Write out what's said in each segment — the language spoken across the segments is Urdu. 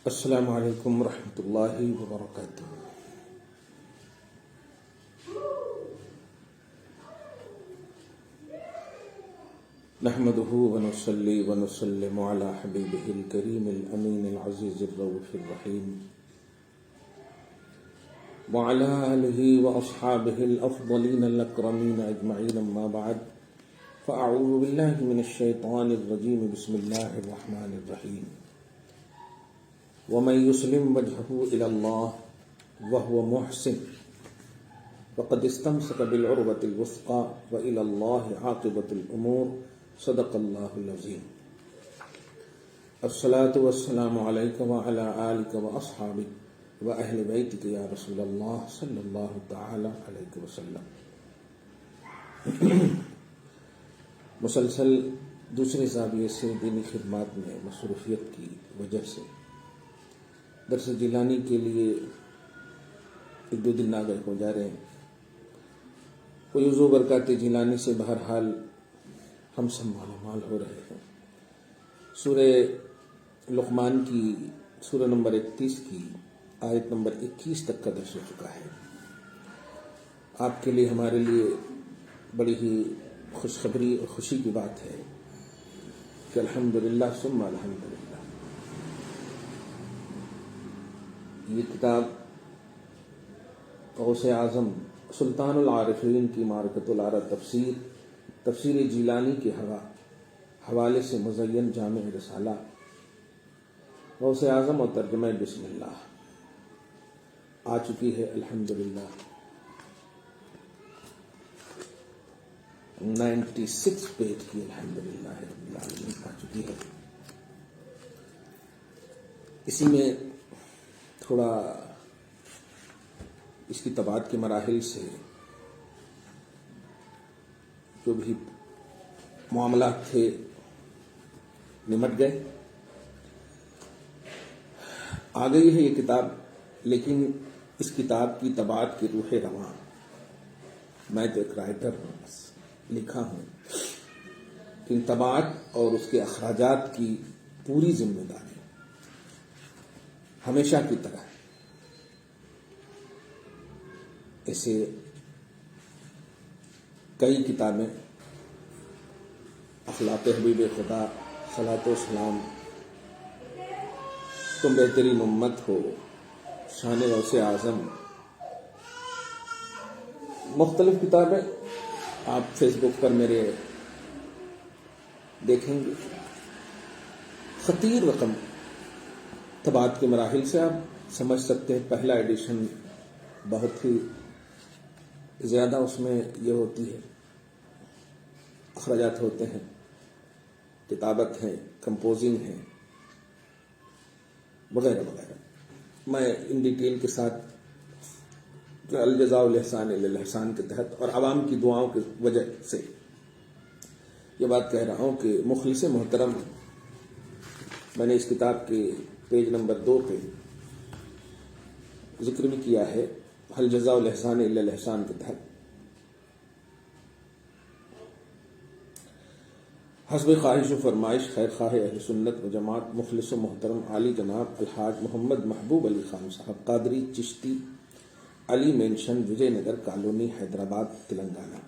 السلام علیکم ورحمۃ اللہ وبرکاتہ۔ نحمده ونصلي ونسلم على حبيبه الكريم الأمين العزيز الرؤوف الرحيم وعلى آله وأصحابه الأفضلين الأكرمين أجمعين، أما بعد، فأعوذ بالله من الشيطان الرجيم، بسم الله الرحمن الرحيم۔ ومن يسلم وجهه إلى الله وهو محسن فقد استمسك بالعروة الوثقى وإلى الله عاقبة الأمور، صدق الله العظيم۔ الصلاة والسلام عليك وعلى آلك وأصحابك وأهل بيتك يا رسول الله صلى الله تعالى عليه وسلم۔ مسلسل دوسرے زاویے سے دینی خدمات میں مصروفیت کی وجہ سے درس جیلانی کے لیے ایک دو دن آگے ہو جا رہے ہیں۔ کوئی عضو برکات جیلانی سے بہرحال ہم سب مال ہو رہے ہیں۔ سورہ لقمان کی سورہ نمبر 31 کی آیت نمبر 21 تک کا درس ہو چکا ہے۔ آپ کے لیے ہمارے لیے بڑی ہی خوشخبری اور خوشی کی بات ہے کہ الحمدللہ ثم الحمدللہ یہ کتاب غوث اعظم سلطان العارفین کی معرکۃ العرا تفسیر جیلانی کے حوالے سے مزین جامع رسالہ غوث اعظم اور ترجمہ بسم اللہ آ چکی ہے الحمدللہ 96 پیج کی الحمدللہ رب العالمین آ چکی ہے۔ اسی میں تھوڑا اس کی طباعت کے مراحل سے جو بھی معاملات تھے نمٹ گئے۔ آ گئی ہے یہ کتاب، لیکن اس کتاب کی طباعت کی روح رواں میں تو ایک رائٹر ہوں، بس لکھا ہوں، لیکن طباعت اور اس کے اخراجات کی پوری ذمہ داری ہمیشہ کی طرح ایسے کئی کتابیں اخلاق حبیب خدا، صلاۃ و سلام، تم بہترین امت ہو، شان غوث اعظم، مختلف کتابیں آپ فیس بک پر میرے دیکھیں گے۔ خطیر رقم طباعت کے مراحل سے آپ سمجھ سکتے ہیں۔ پہلا ایڈیشن بہت ہی زیادہ اس میں یہ ہوتی ہے، اخراجات ہوتے ہیں، کتابت ہے، کمپوزنگ ہے، وغیرہ وغیرہ۔ میں ان ڈیٹیل کے ساتھ الجزاء الاحسان الا الاحسان کے تحت اور عوام کی دعاؤں کی وجہ سے یہ بات کہہ رہا ہوں کہ مخلص محترم، میں نے اس کتاب کے پیج نمبر 2 پہ ذکر بھی کیا ہے، هل جزاء الاحسان الا الاحسان کے تحت حسب خواہش و فرمائش خیر خواہ اہل سنت و جماعت مخلص و محترم عالی جناب الحاج محمد محبوب علی خان صاحب قادری چشتی، علی مینشن، وجے نگر کالونی، حیدرآباد، تلنگانہ۔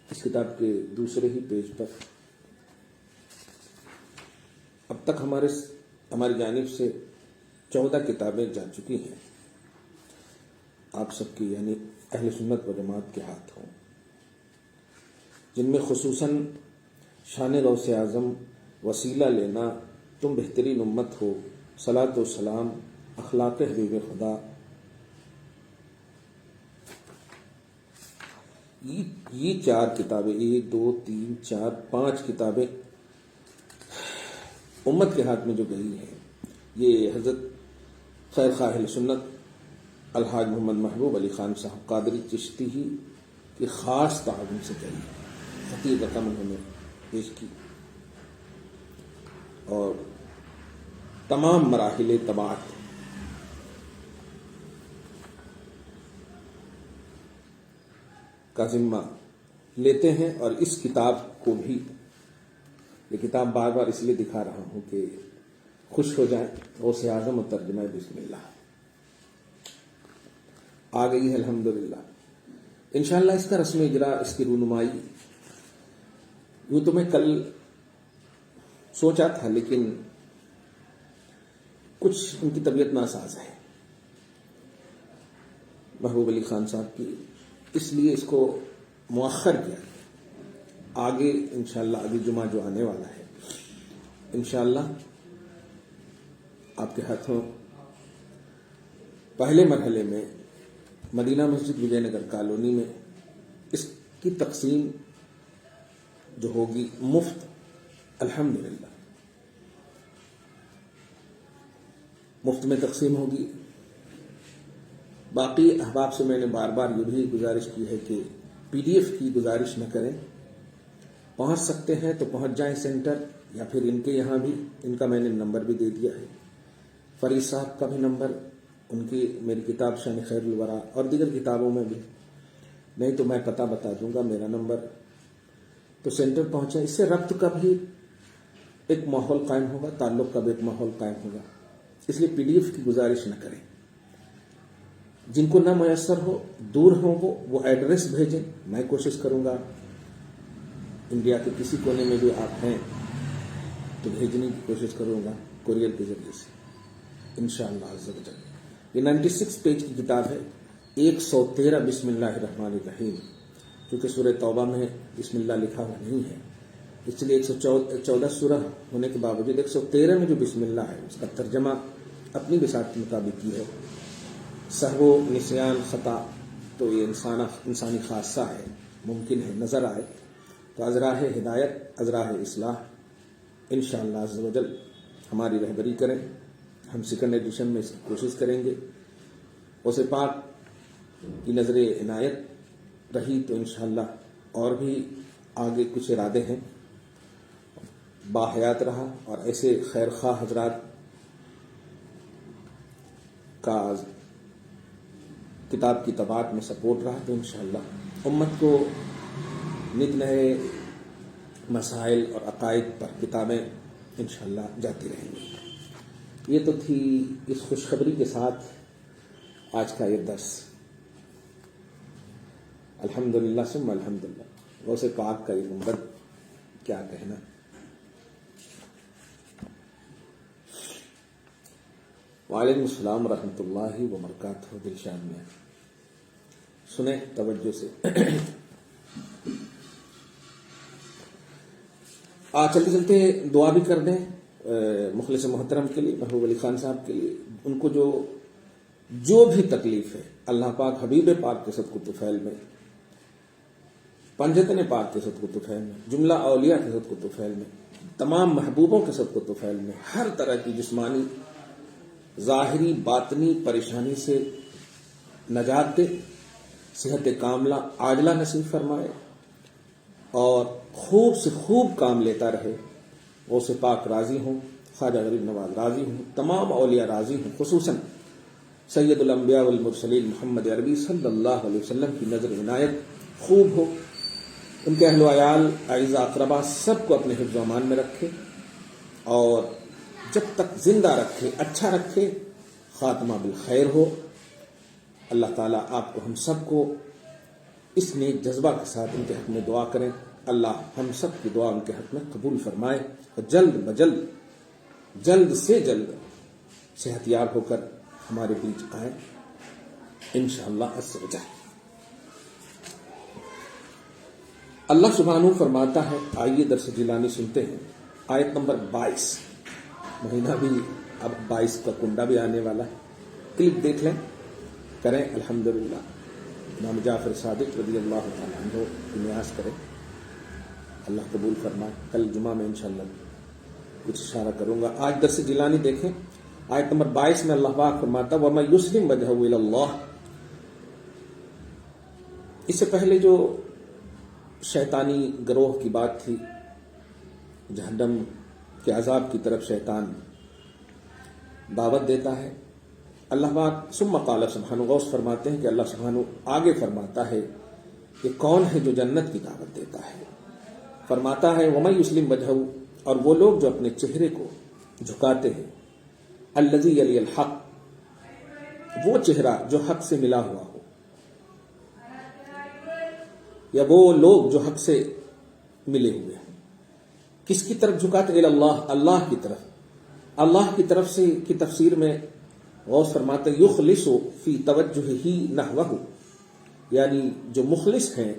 اس کتاب کے دوسرے ہی پیج پر اب تک ہماری جانب سے 14 کتابیں جا چکی ہیں، آپ سب کی یعنی اہل سنت و جماعت کے ہاتھوں، جن میں خصوصاً شان غوث اعظم، وسیلہ لینا، تم بہترین امت ہو، صلاۃ و سلام، اخلاق حبیب خدا، یہ 4 کتابیں، 1 2 3 4 5 کتابیں امت کے ہاتھ میں جو گئی ہیں، یہ حضرت خیر خواہ اہل سنت الحاج محمد محبوب علی خان صاحب قادری چشتی ہی کی خاص تعاون سے گئی، خطیر رقم انہوں نے پیش کی، اور تمام مراحل طباعت کا ذمہ لیتے ہیں۔ اور اس کتاب کو بھی، یہ کتاب بار بار اس لیے دکھا رہا ہوں کہ خوش ہو جائیں. غوث اعظم و ترجمہ بسم اللہ آ گئی ہے الحمدللہ. انشاءاللہ اس کا رسم اجرا، اس کی رونمائی یوں تو میں کل سوچا تھا، لیکن کچھ ان کی طبیعت ناساز ہے محبوب علی خان صاحب کی، اس لیے اس کو مؤخر کیا. آگے انشاءاللہ ابھی جمعہ جو آنے والا ہے انشاءاللہ آپ کے ہاتھوں پہلے مرحلے میں مدینہ مسجد وجے نگر کالونی میں اس کی تقسیم جو ہوگی مفت الحمدللہ مفت میں تقسیم ہوگی. باقی احباب سے میں نے بار بار یہ بھی گزارش کی ہے کہ PDF کی گزارش نہ کریں. پہنچ سکتے ہیں تو پہنچ جائیں سینٹر، یا پھر ان کے یہاں بھی، ان کا میں نے نمبر بھی دے دیا ہے، فرید صاحب کا بھی نمبر، ان کی میری کتاب شان خیر الورا اور دیگر کتابوں میں بھی، نہیں تو میں پتہ بتا دوں گا، میرا نمبر. تو سینٹر پہنچیں. اس سے ربط کا بھی ایک ماحول قائم ہوگا، تعلق کا بھی ایک ماحول قائم ہوگا. اس لیے PDF کی گزارش نہ کریں. جن کو نہ میسر ہو، دور ہوں وہ ایڈریس بھیجیں. میں کوشش کروں گا انڈیا کے کسی کونے میں بھی آپ ہیں تو بھیجنے کی کوشش کروں گا کوریئر کے ذریعے سے انشاءاللہ عز و جل. یہ 96 پیج کی کتاب ہے، 113 بسم اللہ الرحمن الرحیم. کیونکہ سورہ توبہ میں بسم اللہ لکھا ہوا نہیں ہے، اس لیے 114 سورہ ہونے کے باوجود 113 میں جو بسم اللہ ہے اس کا ترجمہ اپنی بساط کے مطابق کی ہے. سہو نسیان خطا تو یہ انسانی خاصہ ہے، ممکن ہے نظر آئے، تو ازراہ ہدایت ازراہ اصلاح انشاءاللہ عز و جل ہماری رہبری کریں. ہم سیکنڈ ایڈیشن میں اس کی کوشش کریں گے. غوث پاک کی نظر عنایت رہی تو انشاءاللہ اور بھی آگے کچھ ارادے ہیں. باحیات رہا اور ایسے خیر خواہ حضرات کا کتاب کی طباعت میں سپورٹ رہا تو انشاءاللہ امت کو نت نئے مسائل اور عقائد پر کتابیں انشاءاللہ جاتی رہیں گی. یہ تو تھی اس خوشخبری کے ساتھ آج کا یہ درس. الحمدللہ ثم الحمدللہ. غوث پاک کا یہ گنبد کیا کہنا. وعلیکم السلام ورحمۃ اللہ وبرکاتہ. دلشان میں سنیں توجہ سے. چلتے چلتے دعا بھی کر دیں مخلص محترم کے لیے، محبوب علی خان صاحب کے لیے. ان کو جو بھی تکلیف ہے اللہ پاک حبیب پاک کے صدق طفیل میں، پنجتن پاک کے صدق طفیل میں، جملہ اولیاء کے صدق طفیل میں، تمام محبوبوں کے صدق طفیل میں ہر طرح کی جسمانی ظاہری باطنی پریشانی سے نجات دے، صحت کاملہ عاجلہ نصیب فرمائے اور خوب سے خوب کام لیتا رہے. غوث پاک راضی ہوں، خواجہ غریب نواز راضی ہوں، تمام اولیاء راضی ہوں، خصوصاً سید الانبیاء والمرسلین محمد عربی صلی اللہ علیہ وسلم کی نظر عنایت خوب ہو. ان کے اہل و عیال اعزہ اقربا سب کو اپنے حفظ و امان میں رکھے اور جب تک زندہ رکھے اچھا رکھے، خاتمہ بالخیر ہو. اللہ تعالیٰ آپ کو ہم سب کو اس نیک جذبہ کے ساتھ ان کے حق میں دعا کریں. اللہ ہم سب کی دعا ان کے حق میں قبول فرمائے اور جلد سے جلد صحت یاب ہو کر ہمارے بیچ آئیں انشاءاللہ عز و جل. اللہ سبحانہ فرماتا ہے، آئیے درس جیلانی سنتے ہیں. آیت نمبر 22. مہینہ بھی اب 22 کا کنڈا بھی آنے والا ہے. کلپ دیکھ لیں، کریں الحمدللہ. امام جعفر صادق رضی اللہ تعالیٰ عنہ کی نیاز کریں، اللہ قبول فرمائے. کل جمعہ میں انشاءاللہ کچھ اشارہ کروں گا. آج درس جیلانی دیکھیں. آیت نمبر 22 میں اللہ پاک فرماتا وَمَن يُسْلِمْ وَجْهَهُ إِلَى اللَّهِ. اس سے پہلے جو شیطانی گروہ کی بات تھی، جہنم کے عذاب کی طرف شیطان دعوت دیتا ہے. اللہ پاک ثم قال سبحانہ، غوث فرماتے ہیں کہ اللہ سبحانہ آگے فرماتا ہے کہ کون ہے جو جنت کی دعوت دیتا ہے. فرماتا ہے وَمَن يُسْلِمْ وَجْهَهُ، اور وہ لوگ جو اپنے چہرے کو جھکاتے ہیں الذی یلی الحق، وہ چہرہ جو حق سے ملا ہوا ہو، یا وہ لوگ جو حق سے ملے ہوئے ہیں. کس کی طرف جھکاتے؟ الی اللہ، اللہ کی طرف. اللہ کی طرف سے کی تفسیر میں غوث فرماتے یخلص فی توجہہ نحوہ، یعنی جو مخلص ہیں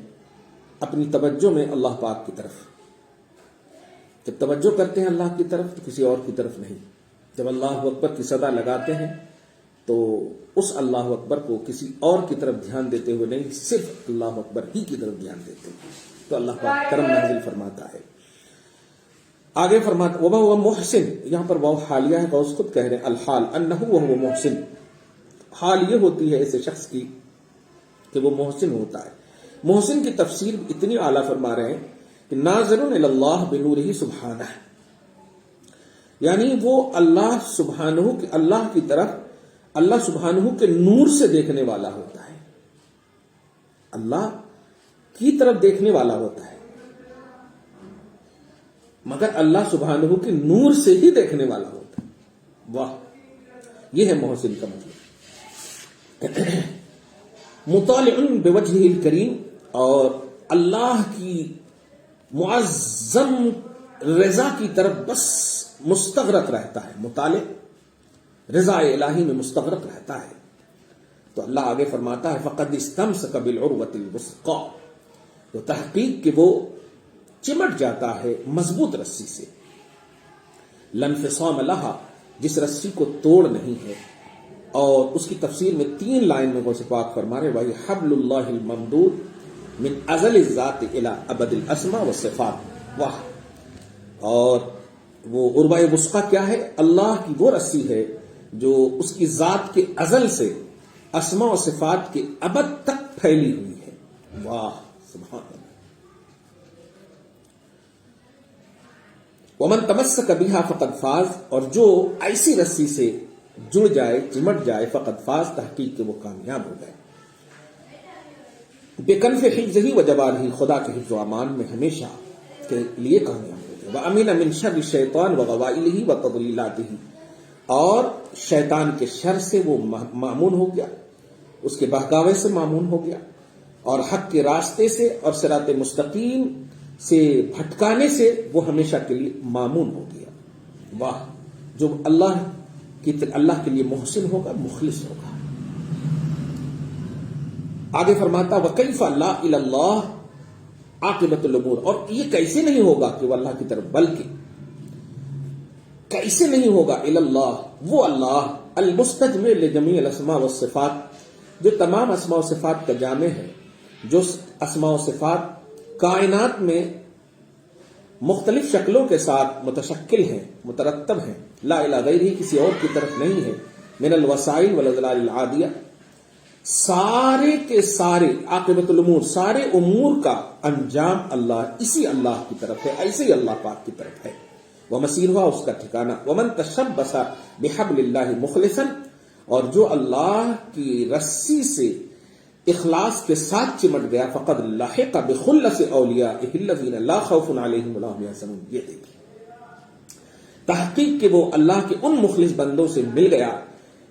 اپنی توجہ میں اللہ پاک کی طرف. جب توجہ کرتے ہیں اللہ کی طرف تو کسی اور کی طرف نہیں. جب اللہ اکبر کی صدا لگاتے ہیں تو اس اللہ اکبر کو کسی اور کی طرف دھیان دیتے ہوئے نہیں، صرف اللہ اکبر ہی کی طرف دھیان دیتے ہیں. تو اللہ پاک کرم نازل فرماتا ہے. آگے فرماتا وَهُوَ محسن، یہاں پر وہ حالیہ ہے، غوث خود کہہ رہے ہیں الحال انہ وَهُوَ محسن. حال یہ ہوتی ہے ایسے شخص کی کہ وہ محسن ہوتا ہے. محسن کی تفسیر اتنی اعلیٰ فرما رہے ہیں کہ ناظر الی اللہ بنورہ سبحانہ، یعنی وہ اللہ سبحانہ کے اللہ کی طرف اللہ سبحانہ کے نور سے دیکھنے والا ہوتا ہے. اللہ کی طرف دیکھنے والا ہوتا ہے، مگر اللہ سبحانہ کے نور سے ہی دیکھنے والا ہوتا ہے. واہ، یہ ہے محسن کا مطلب. مطالع بوجہہ الکریم، اور اللہ کی معظم رضا کی طرف بس مستغرق رہتا ہے. مطالع رضا الہی میں مستغرق رہتا ہے. تو اللہ آگے فرماتا ہے فقد استمسک بالعروۃ الوثقی، تو تحقیق کہ وہ چمٹ جاتا ہے مضبوط رسی سے. لانفصام لہا، جس رسی کو توڑ نہیں ہے. اور اس کی تفسیر میں 3 لائن میں غوث پاک فرما رہے وہی حبل اللہ الممدود من ازل الذات الى ابد الاسماء والصفات. واہ، اور وہ عروہ وثقی کیا ہے؟ اللہ کی وہ رسی ہے جو اس کی ذات کے ازل سے اسماء و صفات کے ابد تک پھیلی ہوئی ہے. واہ سبحان اللہ. ومن تمسک بها فقد فاز، اور جو ایسی رسی سے جڑ جائے چمٹ جائے فقد فاز، تحقیق کہ وہ کامیاب ہو گئے. بکنف حفظہ و جبارہ، خدا کے حفظ و امان میں ہمیشہ کے لیے کامیاب ہو گئے. وامن من شر الشیطان وغوائلہ وتضلیلاتہ، اور شیطان کے شر سے وہ مامون ہو گیا، اس کے بہکاوے سے مامون ہو گیا، اور حق کے راستے سے اور صراط مستقیم سے بھٹکانے سے وہ ہمیشہ کے لیے مامون ہو گیا. واہ، جو اللہ کے لیے محسن ہوگا، مخلص ہوگا. آگے فرماتا وَكَيْفَ لَا إِلَى اللَّهِ عَاقِبَةُ الْأُمُورِ، اور یہ کیسے نہیں ہوگا کہ وہ اللہ کی طرف، بلکہ کیسے نہیں ہوگا إِلَى اللَّهِ، وہ اللہ المستجمع لجمیع الاسماء والصفات، جو تمام اسماء و صفات کا جامع ہے، جو اسماء و صفات کائنات میں مختلف شکلوں کے ساتھ متشکل ہیں، مترتب ہیں. لا الہ غیرہ، کسی اور کی طرف نہیں ہے. من الوسائل والاضلال العادیہ، سارے کے سارے عاقبۃ الامور، سارے امور کا انجام اللہ، اسی اللہ کی طرف ہے، ایسے ہی اللہ پاک کی طرف ہے. ومصیرها، اس کا ٹھکانہ. ومن تشبث بحبل اللہ مخلصا، اور جو اللہ کی رسی سے اخلاص کے ساتھ چمٹ گیا فقد لحق بخلص اولیائہ الذین لا خوف علیہم ولا هم یحزنون. یہ دیکھیں تحقیق کہ وہ اللہ کے ان مخلص بندوں سے مل گیا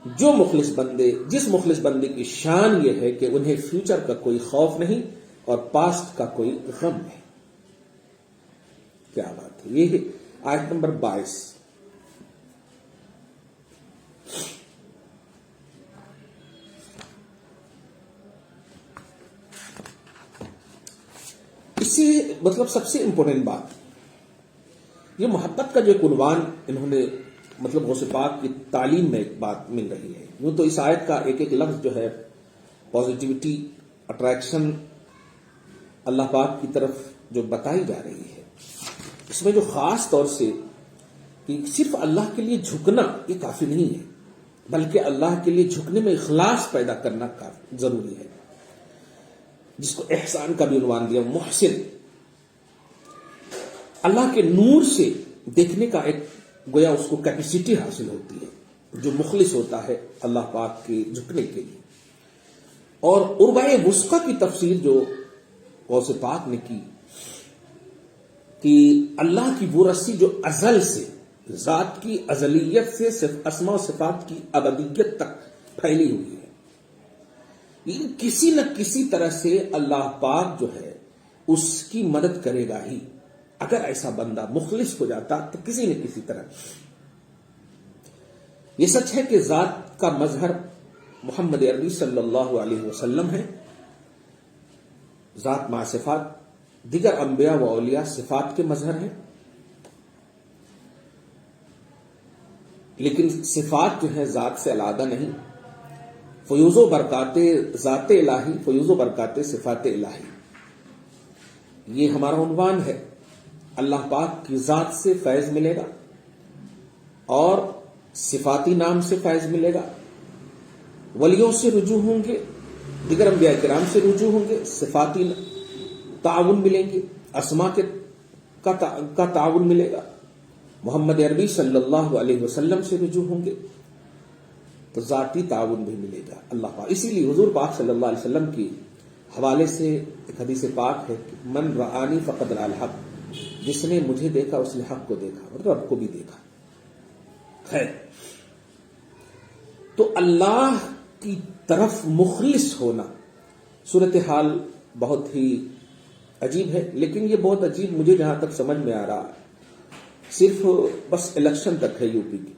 جو مخلص بندے، جس مخلص بندے کی شان یہ ہے کہ انہیں فیوچر کا کوئی خوف نہیں اور پاسٹ کا کوئی غم نہیں. کیا بات ہے. یہ آیت نمبر 22. اسی مطلب سب سے امپورٹنٹ بات، یہ محبت کا جو ایک عنوان انہوں نے مطلب غوث پاک کی تعلیم میں ایک بات مل رہی ہے. یوں تو اس آیت کا ایک ایک لفظ جو ہے پازیٹیوٹی، اٹریکشن اللہ پاک کی طرف جو بتائی جا رہی ہے، اس میں جو خاص طور سے کہ صرف اللہ کے لیے جھکنا یہ کافی نہیں ہے، بلکہ اللہ کے لیے جھکنے میں اخلاص پیدا کرنا ضروری ہے، جس کو احسان کا بھی عنوان دیا. محسن، اللہ کے نور سے دیکھنے کا ایک گویا اس کو کیپیسٹی حاصل ہوتی ہے، جو مخلص ہوتا ہے اللہ پاک کے جھکنے کے لیے. اور عروہ وثقی کی تفسیر جو غوث پاک نے کی کہ اللہ کی وہ رسی جو ازل سے ذات کی ازلیت سے صرف اسماء و صفات کی ابدیت تک پھیلی ہوئی ہے. لیکن کسی نہ کسی طرح سے اللہ پاک جو ہے اس کی مدد کرے گا ہی. اگر ایسا بندہ مخلص ہو جاتا تو کسی نہ کسی طرح. یہ سچ ہے کہ ذات کا مظہر محمد عربی صلی اللہ علیہ وسلم ہے. ذات مع صفات، دیگر انبیاء و اولیاء صفات کے مظہر ہیں، لیکن صفات جو ہے ذات سے علیحدہ نہیں. فیوز و برکات ذات الہی، فیوز و برکات صفات الہی، یہ ہمارا عنوان ہے. اللہ پاک کی ذات سے فیض ملے گا اور صفاتی نام سے فیض ملے گا. ولیوں سے رجوع ہوں گے، دیگر انبیاء کرام سے رجوع ہوں گے، صفاتی تعاون ملیں گے، اسماء کا تعاون ملے گا. محمد عربی صلی اللہ علیہ وسلم سے رجوع ہوں گے تو ذاتی تعاون بھی ملے گا. اللہ پاک اسی لیے حضور پاک صلی اللہ علیہ وسلم کی حوالے سے ایک حدیث پاک ہے کہ من رآنی فقد رأى الحق، جس نے مجھے دیکھا اس نے حق کو دیکھا اور رب کو بھی دیکھا. خیر، تو اللہ کی طرف مخلص ہونا صورتحال بہت ہی عجیب ہے. لیکن یہ بہت عجیب مجھے جہاں تک سمجھ میں آ رہا صرف بس الیکشن تک ہے. یو پی کی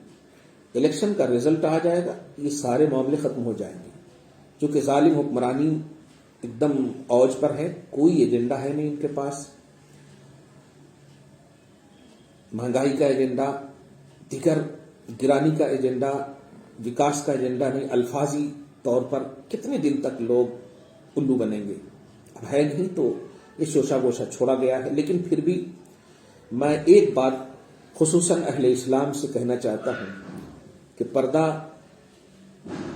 الیکشن کا رزلٹ آ جائے گا، یہ سارے معاملے ختم ہو جائیں گے. چونکہ ظالم حکمرانی ایک دم اوج پر ہے، کوئی ایجنڈا ہے نہیں ان کے پاس. مہنگائی کا ایجنڈا، دیگر گرانی کا ایجنڈا، وکاس کا ایجنڈا نہیں. الفاظی طور پر کتنے دن تک لوگ الو بنیں گے؟ اب ہے نہیں تو یہ شوشہ گوشہ چھوڑا گیا ہے. لیکن پھر بھی میں ایک بات خصوصاً اہل اسلام سے کہنا چاہتا ہوں کہ پردہ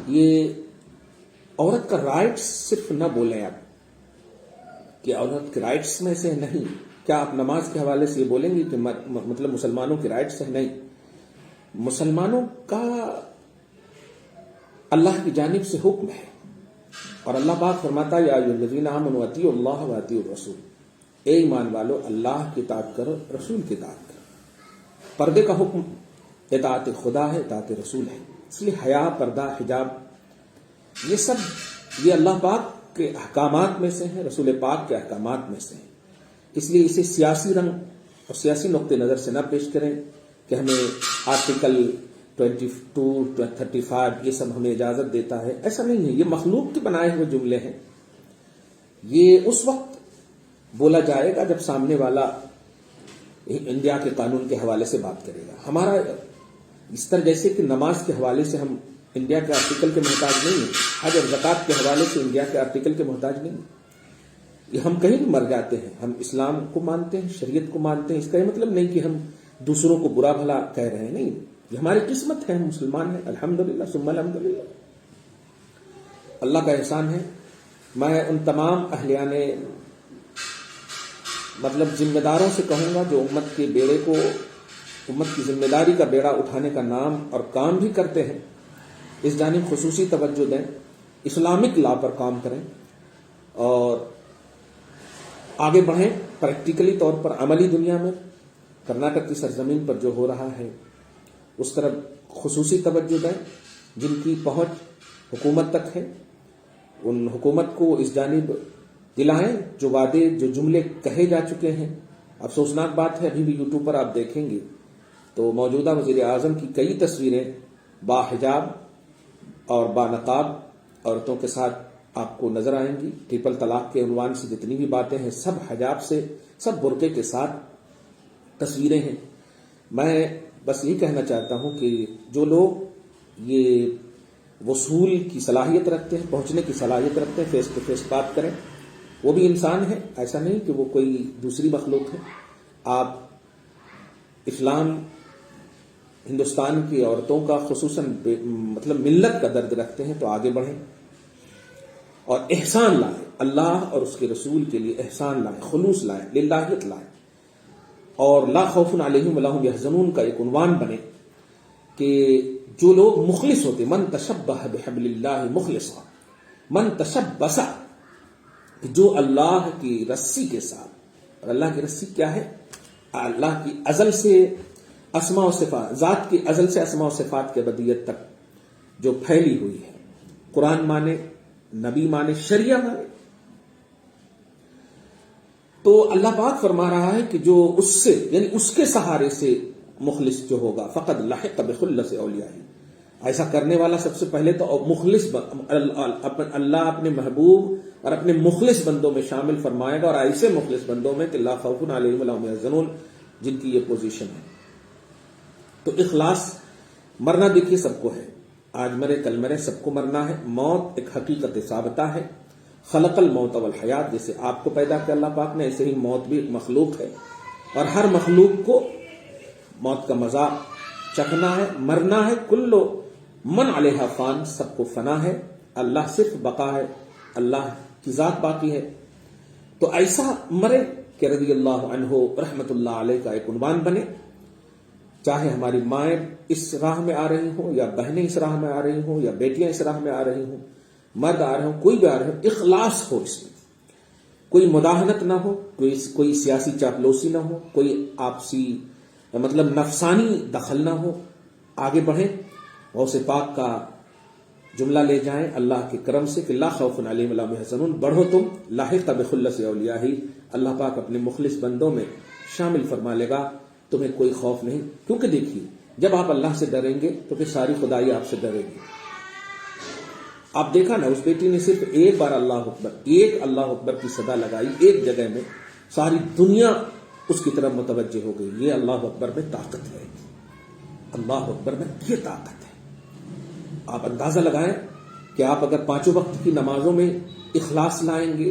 یہ عورت کا رائٹس صرف نہ بولیں آپ کہ عورت کے رائٹس میں سے نہیں. کیا آپ نماز کے حوالے سے یہ بولیں گے کہ مطلب مسلمانوں کے رائٹس ہیں؟ نہیں، مسلمانوں کا اللہ کی جانب سے حکم ہے. اور اللہ پاک فرماتا ہے یا ایھا الذین آمنوا اطیعوا اللہ واطیعوا الرسول، اے ایمان والو اللہ کی اطاعت کرو، رسول کی اطاعت کرو. پردے کا حکم اطاعت خدا ہے، اطاعت رسول ہے. اس لیے حیا، پردہ، حجاب، یہ سب یہ اللہ پاک کے احکامات میں سے ہیں، رسول پاک کے احکامات میں سے ہیں. اس لیے اسے سیاسی رنگ اور سیاسی نقطہ نظر سے نہ پیش کریں کہ ہمیں آرٹیکل 22، 35 یہ سب ہمیں اجازت دیتا ہے. ایسا نہیں ہے، یہ مخلوق کے بنائے ہوئے جملے ہیں. یہ اس وقت بولا جائے گا جب سامنے والا انڈیا کے قانون کے حوالے سے بات کرے گا. ہمارا اس طرح جیسے کہ نماز کے حوالے سے ہم انڈیا کے آرٹیکل کے محتاج نہیں ہیں، حج اور زکوٰۃ کے حوالے سے انڈیا کے آرٹیکل کے محتاج نہیں ہیں. یہ ہم کہیں بھی مر جاتے ہیں، ہم اسلام کو مانتے ہیں، شریعت کو مانتے ہیں. اس کا یہ مطلب نہیں کہ ہم دوسروں کو برا بھلا کہہ رہے ہیں، نہیں. یہ ہماری قسمت ہے، ہم مسلمان ہیں، الحمدللہ ثم الحمدللہ. اللہ کا احسان ہے. میں ان تمام اہلیان مطلب ذمہ داروں سے کہوں گا جو امت کے بیڑے کو، امت کی ذمہ داری کا بیڑا اٹھانے کا نام اور کام بھی کرتے ہیں، اس جانب خصوصی توجہ دیں، اسلامک لا پر کام کریں اور آگے بڑھیں. پریکٹیکلی طور پر عملی دنیا میں کرناٹک کی سرزمین پر جو ہو رہا ہے اس طرف خصوصی توجہ دیں. جن کی پہنچ حکومت تک ہے ان حکومت کو اس جانب دلائیں. جو وعدے، جو جملے کہے جا چکے ہیں، افسوسناک بات ہے ابھی بھی یوٹیوب پر آپ دیکھیں گے تو موجودہ وزیر اعظم کی کئی تصویریں باحجاب اور بانقاب عورتوں کے ساتھ آپ کو نظر آئیں گی. ٹرپل طلاق کے عنوان سے جتنی بھی باتیں ہیں سب حجاب سے، سب برقعے کے ساتھ تصویریں ہیں. میں بس یہ کہنا چاہتا ہوں کہ جو لوگ یہ وصول کی صلاحیت رکھتے ہیں، پہنچنے کی صلاحیت رکھتے ہیں، فیس ٹو فیس بات کریں. وہ بھی انسان ہے، ایسا نہیں کہ وہ کوئی دوسری مخلوق ہے. آپ اسلام ہندوستان کی عورتوں کا خصوصاً مطلب ملت کا درد رکھتے ہیں تو آگے بڑھیں اور احسان لائیں. اللہ اور اس کے رسول کے لیے احسان لائیں، خلوص لائیں، للہیت لائیں. اور لا خوف علیہم ولا ھم یحزنون کا ایک عنوان بنے کہ جو لوگ مخلص ہوتے، من تشبہ بحبل اللہ مخلصا، من تشبث، جو اللہ کی رسی کے ساتھ. اور اللہ کی رسی کیا ہے؟ اللہ کی ازل سے اسماء و صفات، ذات کی ازل سے اسماء و صفات کے ابدیت تک جو پھیلی ہوئی ہے، قرآن مانے، نبی مانے، شریعہ مانے، تو اللہ پاک فرما رہا ہے کہ جو اس سے یعنی اس کے سہارے سے مخلص جو ہوگا فقد لحق بخلص اولیاء، ایسا کرنے والا سب سے پہلے تو مخلص اللہ اپنے محبوب اور اپنے مخلص بندوں میں شامل فرمائے گا، اور ایسے مخلص بندوں میں کہ لا خوف علیہم ولا هم يحزنون، جن کی یہ پوزیشن ہے۔ تو اخلاص، مرنا دیکھیے سب کو ہے، آج مرے کل مرے، سب کو مرنا ہے، موت ایک حقیقت ثابتہ ہے۔ خلق الموت والحیات، جیسے آپ کو پیدا کیا اللہ پاک نے، ایسے ہی موت بھی ایک مخلوق ہے، اور ہر مخلوق کو موت کا مزہ چکھنا ہے، مرنا ہے۔ کل من علیہا فان، سب کو فنا ہے، اللہ صرف بقا ہے، اللہ کی ذات باقی ہے۔ تو ایسا مرے کہ رضی اللہ عنہ رحمت اللہ علیہ کا ایک عنوان بنے، چاہے ہماری مائیں اس راہ میں آ رہی ہوں، یا بہنیں اس راہ میں آ رہی ہوں، یا بیٹیاں اس راہ میں آ رہی ہوں، مرد آ رہے ہوں، کوئی بھی آ رہے ہوں، اخلاص ہو، اس میں کوئی مداہنت نہ ہو، کوئی سیاسی چاپلوسی نہ ہو، کوئی آپسی مطلب نفسانی دخل نہ ہو، آگے بڑھیں، غوث پاک کا جملہ لے جائیں اللہ کے کرم سے کہ لا خوف علیہم ولا هم يحزنون، بڑھو تم لاحق بخلص اولیاء، اللہ پاک اپنے مخلص بندوں میں شامل فرما لے گا، تمہیں کوئی خوف نہیں۔ کیونکہ دیکھیے جب آپ اللہ سے ڈریں گے تو پھر ساری خدائی آپ سے ڈرے گی۔ آپ دیکھا نا، اس بیٹی نے صرف ایک بار اللہ اکبر، ایک اللہ اکبر کی صدا لگائی ایک جگہ میں، ساری دنیا اس کی طرف متوجہ ہو گئی۔ یہ اللہ اکبر میں طاقت ہے، اللہ اکبر میں یہ طاقت ہے۔ آپ اندازہ لگائیں کہ آپ اگر پانچوں وقت کی نمازوں میں اخلاص لائیں گے،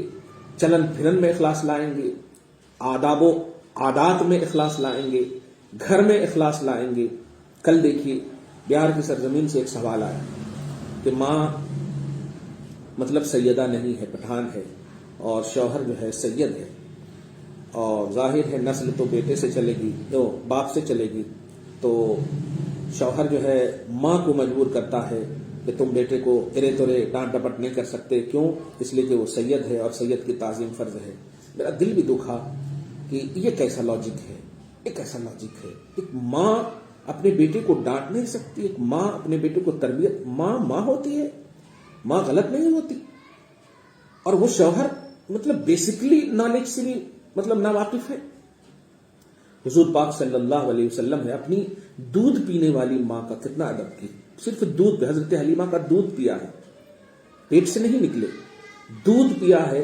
چلن پھرن میں اخلاص لائیں گے، آداب و عادات میں اخلاص لائیں گے، گھر میں اخلاص لائیں گے۔ کل دیکھیے بہار کی سرزمین سے ایک سوال آیا کہ ماں مطلب سیدہ نہیں ہے، پٹھان ہے، اور شوہر جو ہے سید ہے، اور ظاہر ہے نسل تو بیٹے سے چلے گی، تو باپ سے چلے گی، تو شوہر جو ہے ماں کو مجبور کرتا ہے کہ تم بیٹے کو ارے تورے ڈانٹ ڈپٹ نہیں کر سکتے، کیوں؟ اس لیے کہ وہ سید ہے اور سید کی تعظیم فرض ہے۔ میرا دل بھی دکھا کہ یہ کیسا لاجک ہے، یہ کیسا لاجک ہے؟ ایک ماں اپنے بیٹے کو ڈانٹ نہیں سکتی، ایک ماں اپنے بیٹے کو تربیت، ماں ہوتی ہے، ماں غلط نہیں ہوتی، اور وہ شوہر مطلب بیسکلی نالج سے بھی مطلب ناواقف ہے۔ حضور پاک صلی اللہ علیہ وسلم نے اپنی دودھ پینے والی ماں کا کتنا ادب کی، صرف دودھ پہ، حضرت حلیمہ کا دودھ پیا ہے، پیٹ سے نہیں نکلے، دودھ پیا ہے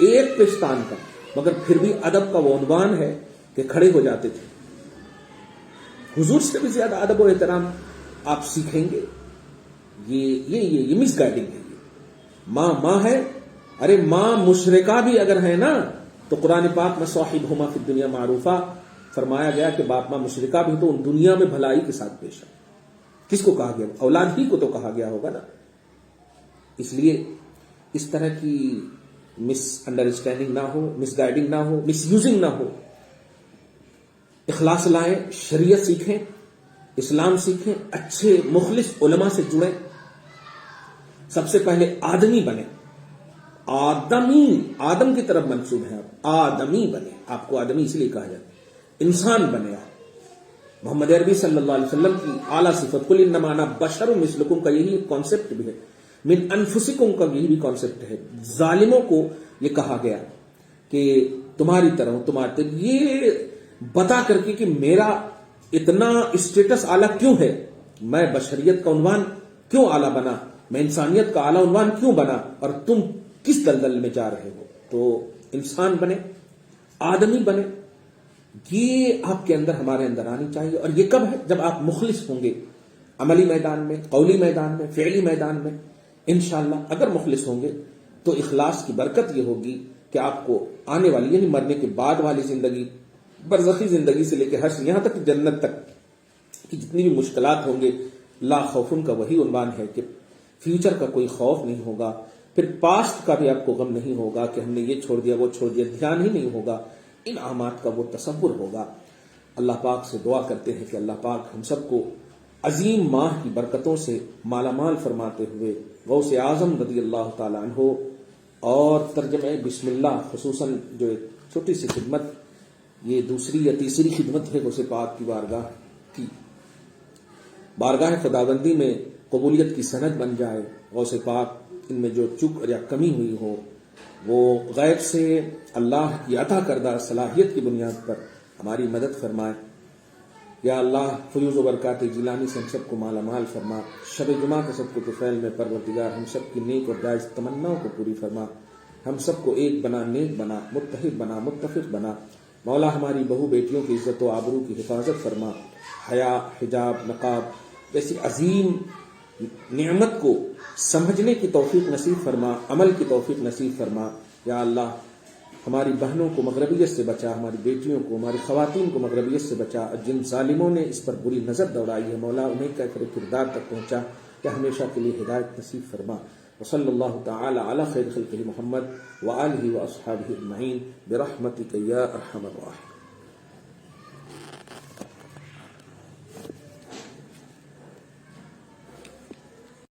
ایک پستان کا، مگر پھر بھی ادب کا وہ عنوان ہے کہ کھڑے ہو جاتے تھے۔ حضور سے بھی زیادہ ادب و احترام آپ سیکھیں گے؟ یہ مس گائیڈنگ ہے۔ ماں ہے، ارے ماں مشرکہ بھی اگر ہے نا تو قرآن پاک میں صاحبہما فی الدنیا معروفہ فرمایا گیا کہ باپ ماں مشرکہ بھی تو ان دنیا میں بھلائی کے ساتھ پیش آئے۔ کس کو کہا گیا؟ اولاد ہی کو تو کہا گیا ہوگا نا۔ اس لیے اس طرح کی مس انڈرسٹینڈنگ نہ ہو، مس گائیڈنگ نہ ہو، مس یوزنگ نہ ہو۔ اخلاص لائیں، شریعت سیکھیں، اسلام سیکھیں، اچھے مخلص علماء سے جڑیں، سب سے پہلے آدمی بنے، آدم کی طرف منسوب ہے، آپ آدمی بنے، آپ کو آدمی اس لیے کہا جاتا ہے، انسان بنے آپ۔ محمد عربی صلی اللہ علیہ وسلم کی اعلیٰ صفت قل انما انا بشر مثلکم کا یہی کانسیپٹ بھی ہے، من انفسکم کا یہی بھی کانسیپٹ ہے۔ ظالموں کو یہ کہا گیا کہ تمہاری طرح تمہارے، یہ بتا کر کے کہ میرا اتنا اسٹیٹس اعلیٰ کیوں ہے، میں بشریت کا عنوان کیوں اعلیٰ بنا، میں انسانیت کا اعلیٰ عنوان کیوں بنا، اور تم کس دلدل میں جا رہے ہو؟ تو انسان بنے، آدمی بنے، یہ آپ کے اندر ہمارے اندر آنی چاہیے۔ اور یہ کب ہے؟ جب آپ مخلص ہوں گے، عملی میدان میں، قولی میدان میں، فعلی میدان میں، انشاءاللہ اگر مخلص ہوں گے تو اخلاص کی برکت یہ ہوگی کہ آپ کو آنے والی یعنی مرنے کے بعد والی زندگی، برزخی زندگی سے لے کے حشر یہاں تک جنت تک کی جتنی بھی مشکلات ہوں گے، لا خوفن کا وہی عنوان ہے کہ فیوچر کا کوئی خوف نہیں ہوگا، پھر پاسٹ کا بھی آپ کو غم نہیں ہوگا کہ ہم نے یہ چھوڑ دیا وہ چھوڑ دیا، دھیان ہی نہیں ہوگا، انعامات کا وہ تصور ہوگا۔ اللہ پاک سے دعا کرتے ہیں کہ اللہ پاک ہم سب کو عظیم ماہ کی برکتوں سے مالا مال فرماتے ہوئے غوث اعظم رضی اللہ تعالیٰ عنہ اور ترجمہ بسم اللہ، خصوصاً جو ایک چھوٹی سی خدمت، یہ دوسری یا تیسری خدمت ہے غوث پاک کی بارگاہ کی بارگاہ خداوندی میں قبولیت کی سند بن جائے. غوث پاک ان میں جو چک یا کمی ہوئی ہو وہ غیب سے اللہ کی عطا کردہ صلاحیت کی بنیاد پر ہماری مدد فرمائے. یا اللہ فیوز و برکات جیلانی سے ہم سب کو مالا مال فرما. شب جمعہ کا سب کو طفیل میں پروردگار ہم سب کی نیک اور جائز تمناؤں کو پوری فرما. ہم سب کو ایک بنا، نیک بنا، متحد بنا، متفق بنا. مولا ہماری بہو بیٹیوں کی عزت و آبرو کی حفاظت فرما. حیا، حجاب، نقاب جیسی عظیم نعمت کو سمجھنے کی توفیق نصیب فرما، عمل کی توفیق نصیب فرما. یا اللہ ہماری بہنوں کو مغربیت سے بچا، ہماری بیٹیوں کو، ہماری خواتین کو مغربیت سے بچا. جن ظالموں نے اس پر بری نظر دوڑائی ہے مولا انہیں کیفر کردار تک پہنچا یا ہمیشہ کے لیے ہدایت نصیب فرما. وصلی اللہ تعالی علی خیر خلقہ محمد وآلہ واصحابہ اجمعین برحمتک یا ارحم الراحمین.